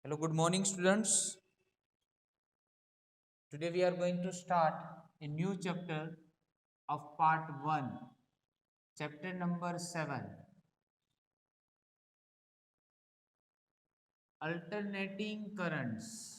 Hello, good morning, students. Today we are going to start a new chapter of part 1, chapter number 7, alternating currents.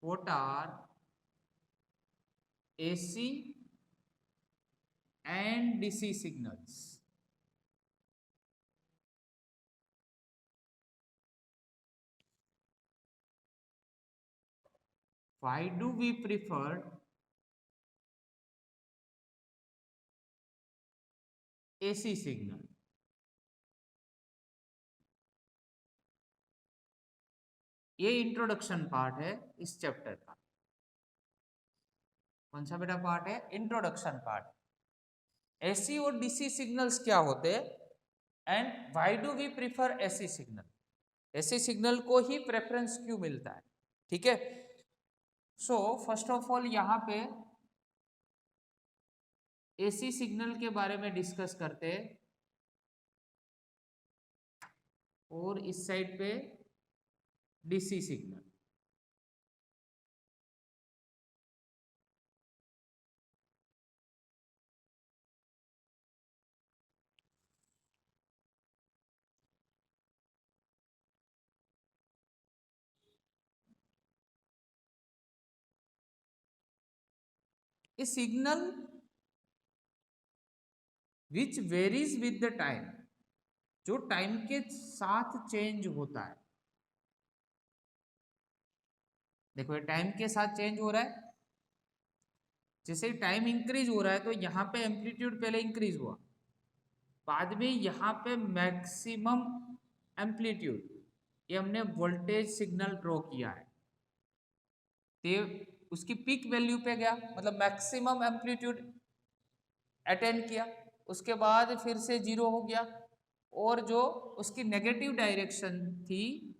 What are AC and DC signals? Why do we prefer AC signal? ये introduction part है इस chapter का। कौन सा बेटा part है? Introduction part. AC और DC signals क्या होते हैं and why do we prefer AC signal? AC signal को ही प्रेफरेंस क्यों मिलता है? ठीक है, सो फर्स्ट ऑफ ऑल यहाँ पे एसी सिग्नल के बारे में डिस्कस करते हैं और इस साइड पे DC signal. A signal which varies with the time, जो टाइम के साथ चेंज होता है। देखो ये टाइम के साथ चेंज हो रहा है, जैसे टाइम इंक्रीज हो रहा है तो यहाँ पे एम्पलीट्यूड पहले इंक्रीज हुआ, बाद में यहाँ पे मैक्सिमम एम्पलीट्यूड, ये हमने वोल्टेज सिग्नल ड्रॉ किया है, तो उसकी पीक वैल्यू पे गया, मतलब मैक्सिमम एम्पलीट्यूड अटेंड किया, उसके बाद फिर से जीरो हो गया, और जो उसकी नेगेटिव डायरेक्शन थी,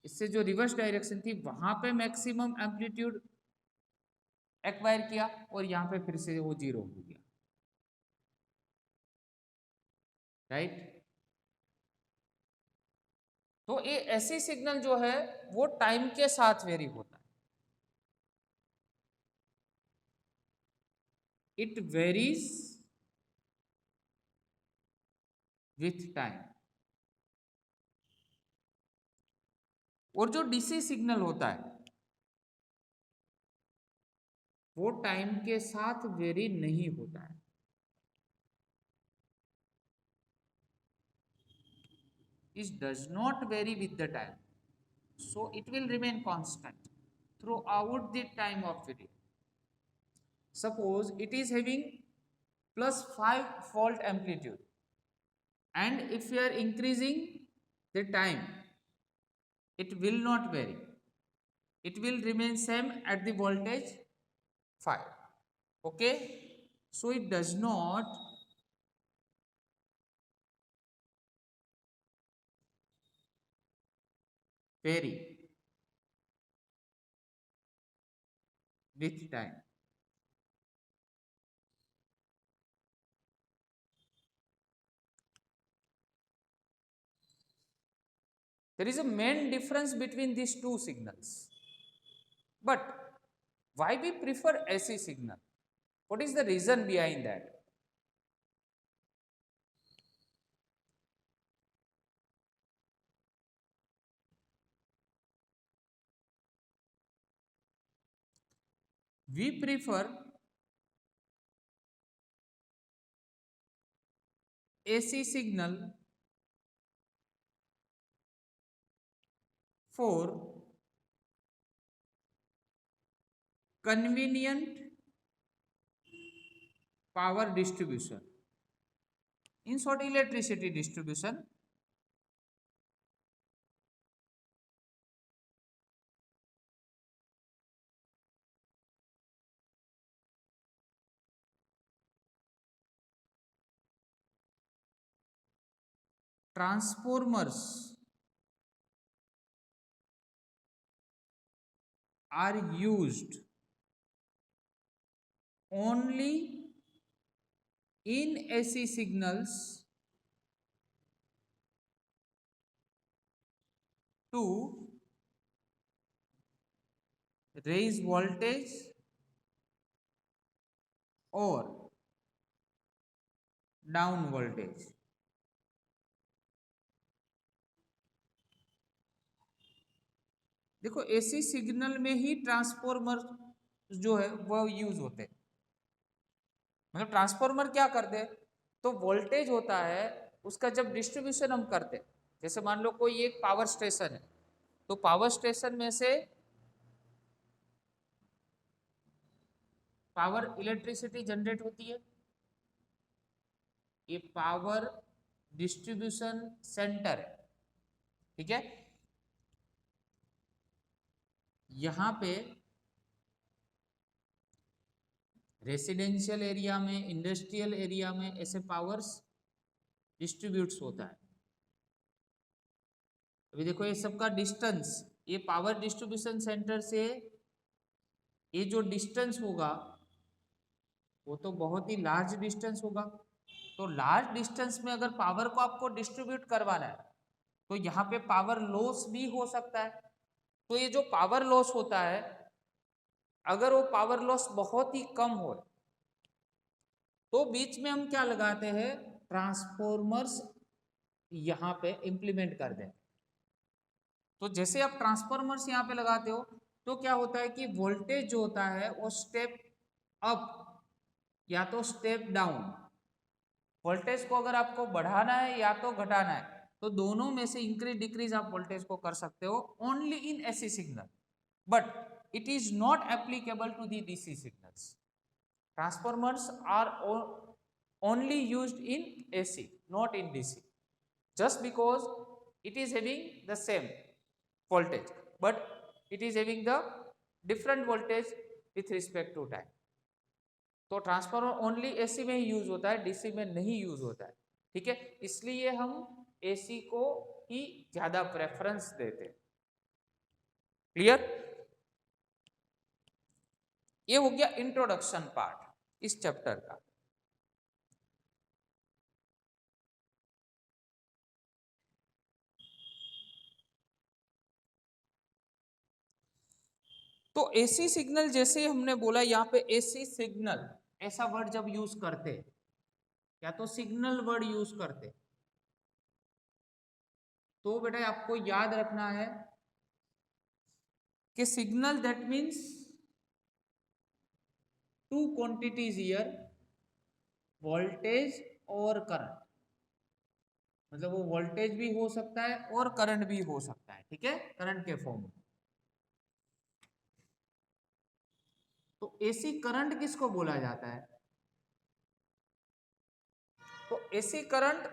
इससे जो रिवर्स डायरेक्शन थी वहां पे मैक्सिमम एम्पलीट्यूड एक्वायर किया, और यहाँ पे फिर से वो जीरो हो गया, राइट। तो ये ऐसी सिग्नल जो है वो टाइम के साथ वेरी होता है, इट वेरीज विथ टाइम। और जो डीसी सिग्नल होता है वो टाइम के साथ वेरी नहीं होता है, it does not vary with the time, so it will remain constant throughout the time of video. Suppose it is having plus 5 volt amplitude, and if you are increasing the time, it will not vary, it will remain same at the voltage 5. Okay, so it does not vary with time. There is a main difference between these two signals. But why we prefer AC signal? What is the reason behind that? We prefer AC signal for convenient power distribution, in short electricity distribution. Transformers are used only in AC signals to raise voltage or down voltage. देखो AC signal में ही transformer जो है वह use होते हैं। मतलब transformer क्या करते हैं, तो वोल्टेज होता है उसका जब डिस्ट्रीब्यूशन हम करते हैं, जैसे मान लो कोई एक पावर स्टेशन है, तो पावर स्टेशन में से पावर इलेक्ट्रिसिटी जनरेट होती है। ये पावर डिस्ट्रीब्यूशन सेंटर है, ठीक है। यहां पे रेसिडेंशियल एरिया में, इंडस्ट्रियल एरिया में ऐसे पावर्स डिस्ट्रीब्यूट्स होता है। अभी देखो ये सबका डिस्टेंस, ये पावर डिस्ट्रीब्यूशन सेंटर से ये जो डिस्टेंस होगा वो तो बहुत ही लार्ज डिस्टेंस होगा। तो लार्ज डिस्टेंस में अगर पावर को आपको डिस्ट्रीब्यूट करवाना है तो यहाँ पे पावर लॉस भी हो सकता है। तो ये जो पावर लॉस होता है, अगर वो पावर लॉस बहुत ही कम हो तो बीच में हम क्या लगाते हैं, ट्रांसफॉर्मर्स यहाँ पे इंप्लीमेंट कर दें। तो जैसे आप ट्रांसफॉर्मर्स यहाँ पे लगाते हो तो क्या होता है कि वोल्टेज जो होता है वो स्टेप अप या तो स्टेप डाउन, वोल्टेज को अगर आपको बढ़ाना है या तो घटाना है तो दोनों में से इंक्रीज डिक्रीज आप वोल्टेज को कर सकते हो only in AC signal, but it is not applicable to the DC signals. Transformers are only used in AC, not in DC, just because it is having the same voltage, but it is having the different voltage with respect to time. तो transformer only AC में ही use होता है, DC में नहीं use होता है, ठीक है। इसलिए हम एसी को ही ज्यादा प्रेफरेंस देते हैं। क्लियर? ये हो गया इंट्रोडक्शन पार्ट इस चैप्टर का। तो एसी सिग्नल जैसे हमने बोला, यहाँ पे एसी सिग्नल ऐसा वर्ड जब यूज करते या तो सिग्नल वर्ड यूज करते तो बेटा आपको याद रखना है कि signal that means two quantities here, voltage और करंट। मतलब वो वोल्टेज भी हो सकता है और करंट भी हो सकता है, ठीक है, करंट के फॉर्म में। तो एसी करंट किसको बोला जाता है? तो एसी करंट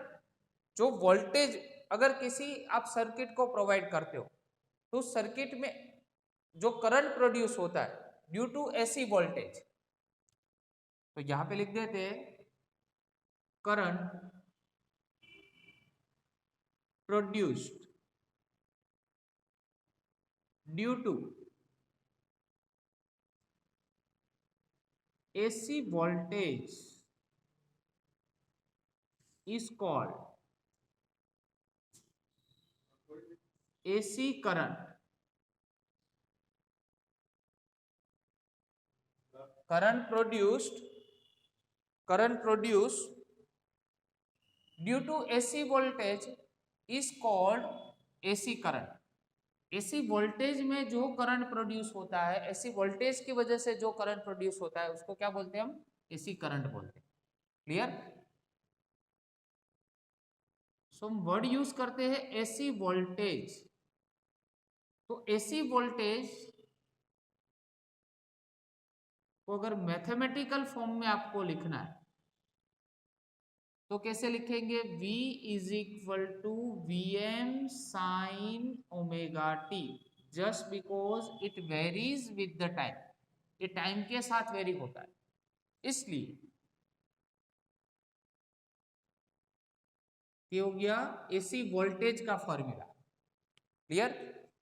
जो वोल्टेज, अगर किसी आप सर्किट को प्रोवाइड करते हो तो उस सर्किट में जो करंट प्रोड्यूस होता है ड्यू टू एसी वोल्टेज, तो यहां पे लिख देते हैं current produced due to AC voltage is called AC current। current produced due to AC voltage is called AC current। AC voltage में जो करंट प्रोड्यूस होता है, AC वोल्टेज की वजह से जो करंट प्रोड्यूस होता है उसको क्या बोलते हैं हम? AC करंट बोलते हैं। क्लियर? सो हम वर्ड यूज करते हैं AC वोल्टेज। तो AC वोल्टेज को अगर मैथमेटिकल फॉर्म में आपको लिखना है तो कैसे लिखेंगे, V is equal to Vm sine omega T, just because it varies with the time, ये टाइम के साथ वेरी होता है इसलिए ये हो गया एसी वोल्टेज का फॉर्मूला। क्लियर।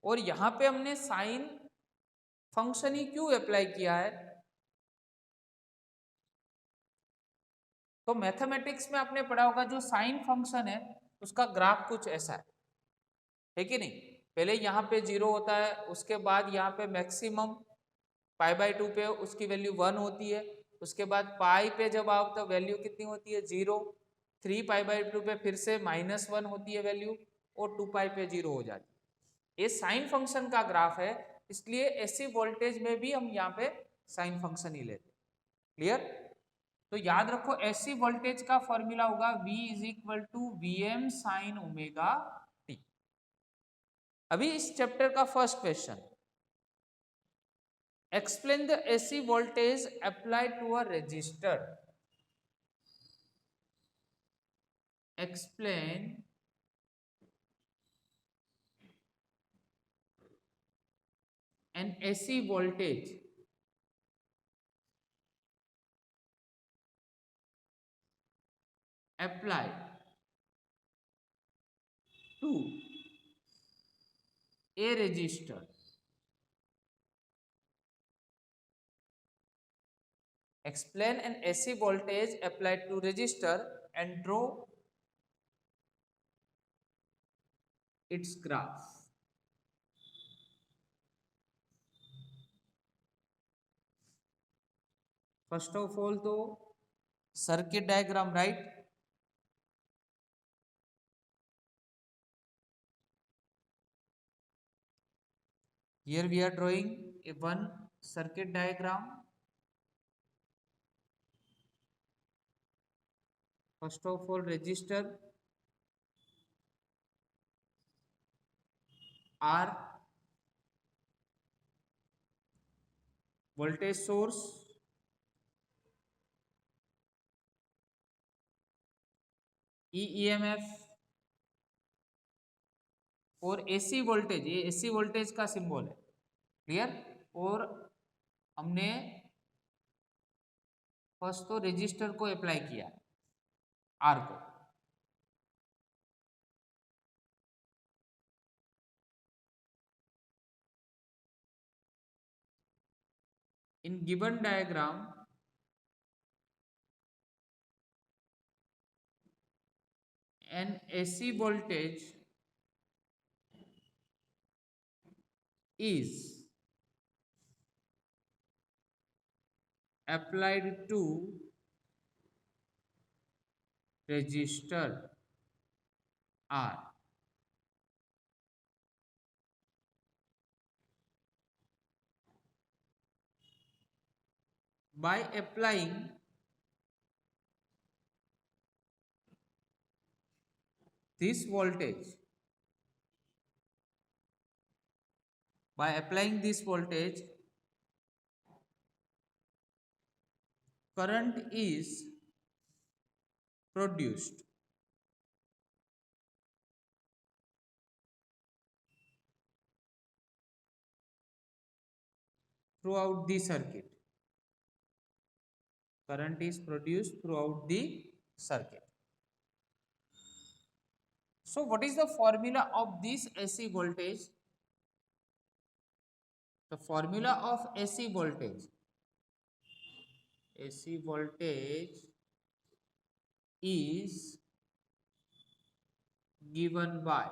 और यहां पे हमने साइन फंक्शन ही क्यों अप्लाई किया है, तो मैथमेटिक्स में आपने पढ़ा होगा जो साइन फंक्शन है उसका ग्राफ कुछ ऐसा है कि नहीं। पहले यहाँ पे 0 होता है, उसके बाद यहाँ पे मैक्सिमम π/2 पे उसकी वैल्यू 1 होती है, उसके बाद पाई पे जब आओ तो वैल्यू कितनी होती है 0, 3 π/2 पे फिर से -1 होती है वैल्यू, और 2 पाई पे 0 हो जाती है। ये साइन फंक्शन का ग्राफ है, इसलिए एसी वोल्टेज में भी हम यहाँ पे साइन फंक्शन ही लेते हैं। क्लियर। तो याद रखो एसी वोल्टेज का फॉर्मूला होगा V is equal to Vm sine omega T. अभी इस चैप्टर का first question, explain the AC voltage applied to a resistor. Explain an AC voltage applied to a resistor. Explain an AC voltage applied to resistor and draw its graph. First of all तो circuit diagram right, here we are drawing a one circuit diagram. First of all resistor R, voltage source EMF और AC voltage, ये AC voltage का symbol है। Clear. और हमने first तो register को apply किया आर को, इन given diagram an AC voltage is applied to resistor R by applying this voltage, by applying this voltage current is produced throughout the circuit. Current is produced throughout the circuit. So what is the formula of this AC voltage? The formula of AC voltage is given by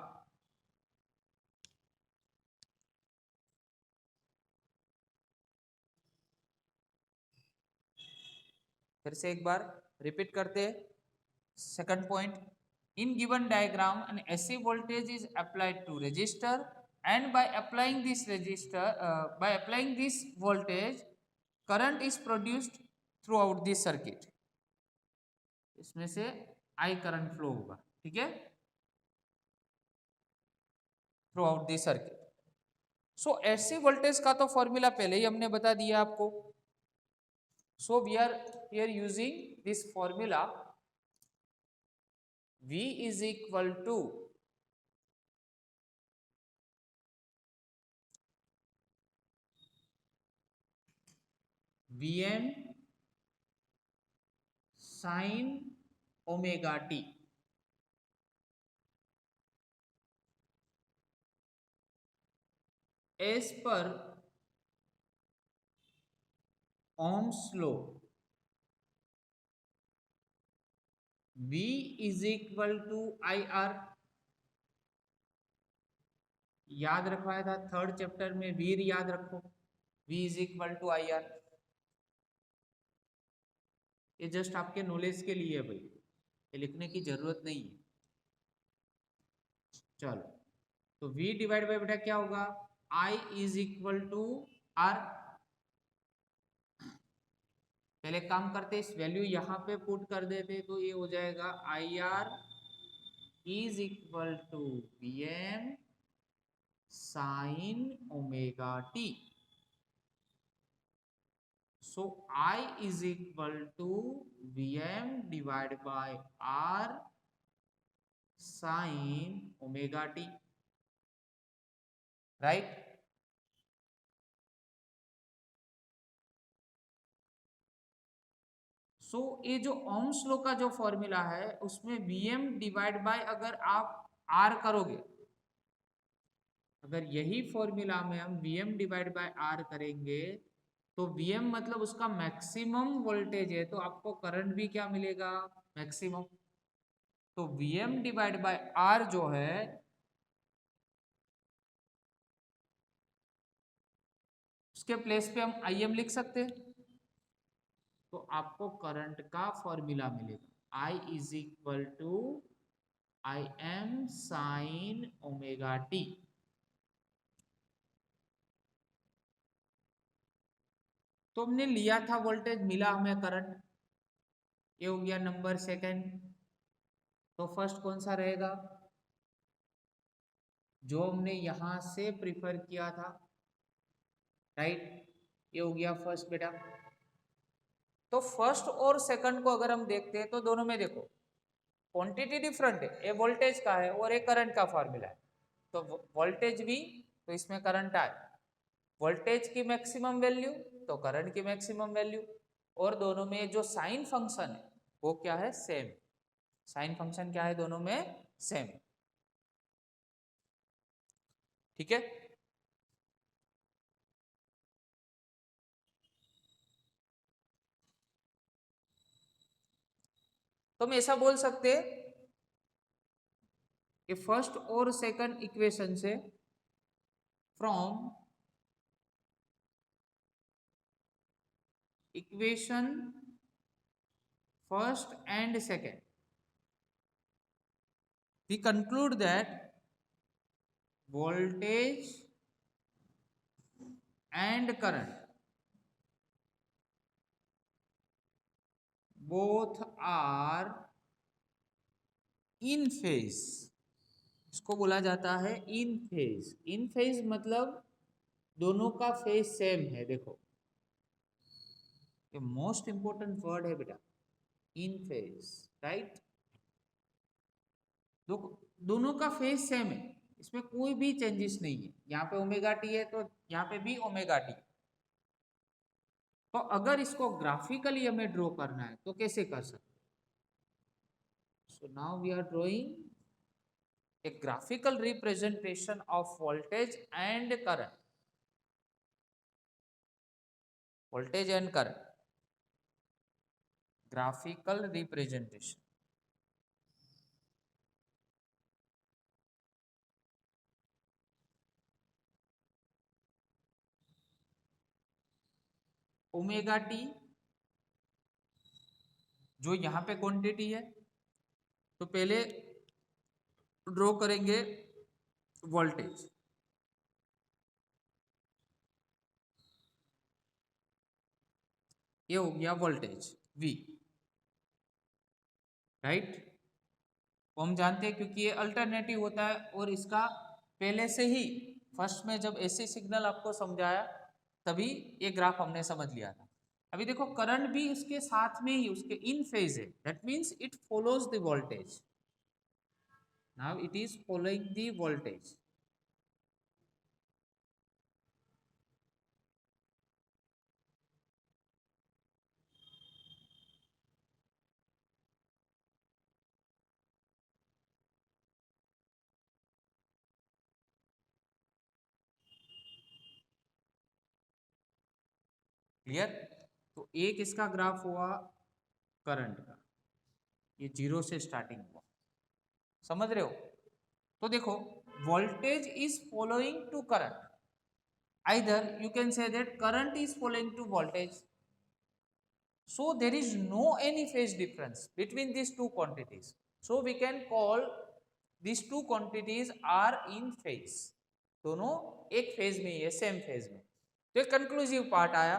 फिर से एक बार repeat करते हैं second point, in given diagram an AC voltage is applied to resistor and by applying this voltage current is produced throughout this circuit. इसमें से I current flow होगा, ठीक है, throughout the circuit. So AC voltage का तो formula पहले ही हमने बता दिया आपको. So we are here using this formula V is equal to Vm sin omega t as per Ohm's law. V is equal to IR. याद रखवाया था थर्ड चैप्टर में, वीर याद रखो, V is equal to IR. ये जस्ट आपके knowledge के लिए है भाई, ये लिखने की जरूरत नहीं है. चलो, तो V डिवाइड बाय बेटा क्या होगा, I is equal to R. पहले काम करते, इस वैल्यू यहाँ पे पुट कर देते, तो ये हो जाएगा IR is equal to Vm sin omega t. So I is equal to Vm divided by R sin omega t, right? So ये जो ओम्स लॉ का जो फॉर्मूला है उसमें Vm डिवाइड बाय अगर आप R करोगे, अगर यही फॉर्मूला में हम Vm डिवाइड बाय R करेंगे तो Vm मतलब उसका मैक्सिमम वोल्टेज है, तो आपको करंट भी क्या मिलेगा, मैक्सिमम. तो Vm डिवाइड बाय R जो है उसके प्लेस पे हम Im लिख सकते हैं, तो आपको करंट का फॉर्मूला मिलेगा, I is equal to Im sine omega T. तो हमने लिया था वोल्टेज, मिला हमें करंट, ये हो गया नंबर सेकंड. तो फर्स्ट कौन सा रहेगा, जो हमने यहां से प्रिफर किया था, राइट, ये हो गया फर्स्ट बेटा. तो फर्स्ट और सेकंड को अगर हम देखते हैं तो दोनों में देखो क्वांटिटी डिफरेंट है, ये वोल्टेज का है और ये करंट का फॉर्मूला है. तो वोल्टेज भी, तो इसमें करंट आए, वोल्टेज की मैक्सिमम वैल्यू तो करंट की मैक्सिमम वैल्यू, और दोनों में जो साइन फंक्शन है वो क्या है, सेम. साइन फंक्शन क्या है, दोनों में सेम. ठीक है. तो हम ऐसा बोल सकते हैं कि फर्स्ट और सेकंड इक्वेशन से from equation first and second we conclude that voltage and current both are in phase. इसको बोला जाता है इन फेज. इन फेज मतलब दोनों का फेज सेम है. देखो ये मोस्ट इंपोर्टेंट वर्ड है बेटा, इन फेज, राइट. दोनों का फेज सेम है, इसमें कोई भी चेंजेस नहीं है. यहाँ पे ओमेगा टी है तो यहाँ पे भी ओमेगा टी. तो अगर इसको ग्राफिकली हमें ड्रॉ करना है तो कैसे कर सकते. So now we are drawing a graphical representation of voltage and current. Voltage and current, graphical representation. Omega T जो यहाँ पे क्वांटिटी है, तो पहले ड्रॉ करेंगे वोल्टेज. ये हो गया वोल्टेज V, राइट. वो हम जानते हैं क्योंकि ये अल्टरनेटिव होता है, और इसका पहले से ही फर्स्ट में जब ऐसे सिग्नल आपको समझाया तभी ये ग्राफ हमने समझ लिया था. अभी देखो करंट भी इसके साथ में ही उसके इन फेज है, that means it follows the voltage. Now it is following the voltage. Clear? तो एक इसका ग्राफ हुआ करंट का, ये 0 से स्टार्टिंग हुआ, समझ रहे हो? तो देखो voltage is following to current, either you can say that current is following to voltage, so there is no any phase difference between these two quantities, so we can call these two quantities are in phase, दोनों एक phase में ही है, same phase में। तो एक conclusive part आया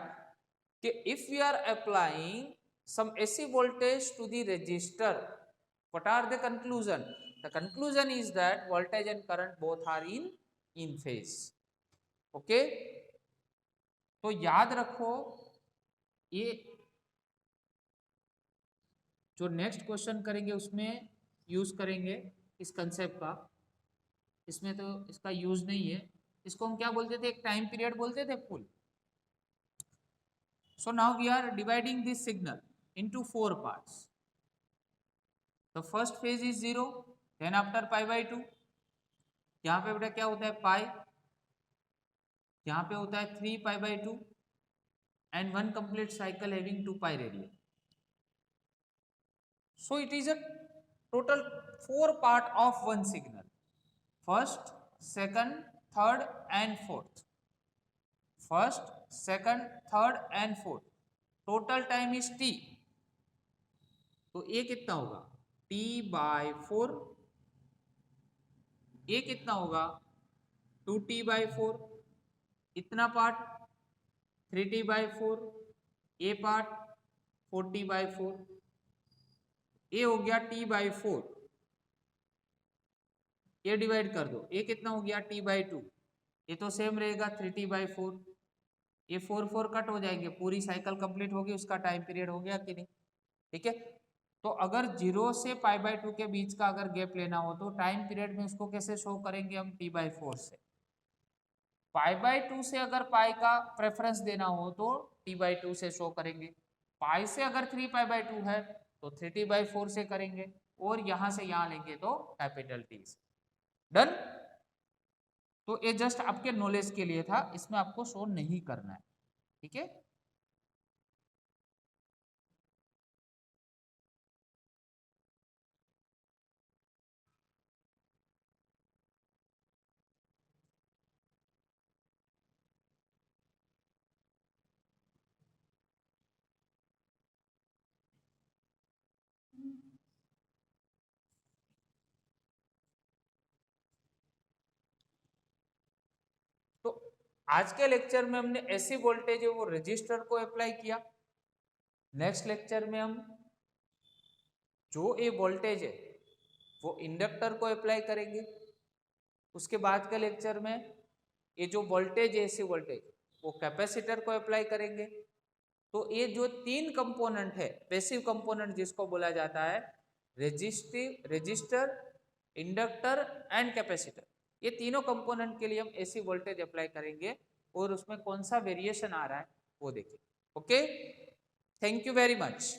कि if we are applying some AC voltage to the resistor, what are the conclusion? The conclusion is that voltage and current both are in phase. Okay तो याद रखो, ये जो नेक्स्ट क्वेश्चन करेंगे उसमें यूज करेंगे इस कंसेप्ट का, इसमें तो इसका यूज नहीं है, इसको हम क्या बोलते थे, एक टाइम पीरियड बोलते थे full. So now we are dividing this signal into 4 parts. The first phase is 0, then after pi by 2, यहाँ पे बेटा क्या होता है पाई, यहाँ पे होता है 3 पाई by 2 and one complete cycle having 2 pi radian. So it is a total 4 part of one signal, first, second, third and fourth, first, second, third and fourth, total time is t, तो ये कितना होगा t by 4, ये कितना होगा 2t by 4, इतना part 3t by 4, ये part 4t by 4, ये हो गया t by 4, ये डिवाइड कर दो, ये कितना हो गया t by 2, ये तो सेम रहेगा 3t by 4, ये 4 कट हो जाएंगे, पूरी साइकिल कंप्लीट होगी, उसका टाइम पीरियड हो गया कि नहीं? ठीक है, तो अगर 0 से पाई बाई 2 के बीच का अगर गैप लेना हो तो टाइम पीरियड में उसको कैसे शो करेंगे हम, t by 4 से। पाई बाई 2 से अगर पाई का प्रेफरेंस देना हो तो t by 2 से शो करेंगे, पाई से अगर 3 पाई बाई 2 है तो 3t by 4 से करेंगे, और यहां से यहां लेंगे तो कैपिटल T से। डन? तो ये जस्ट आपके नॉलेज के लिए था, इसमें आपको शो नहीं करना है, ठीक है? तो आज के लेक्चर में हमने ऐसी वोल्टेज है वो रजिस्टर को अप्लाई किया, नेक्स्ट लेक्चर में हम जो ये वोल्टेज है वो इंडक्टर को अप्लाई करेंगे, उसके बाद के लेक्चर में ये जो वोल्टेज है ऐसी वोल्टेज वो कैपेसिटर को अप्लाई करेंगे। तो ये जो 3 कंपोनेंट है, पैसिव कंपोनेंट जिसको बोला जाता है, रजिस्टर, इंडक्टर एंड कैपेसिटर, ये तीनों कंपोनेंट के लिए हम ऐसी वोल्टेज अप्लाई करेंगे और उसमें कौन सा वेरिएशन आ रहा है वो देखें। Okay, thank you very much.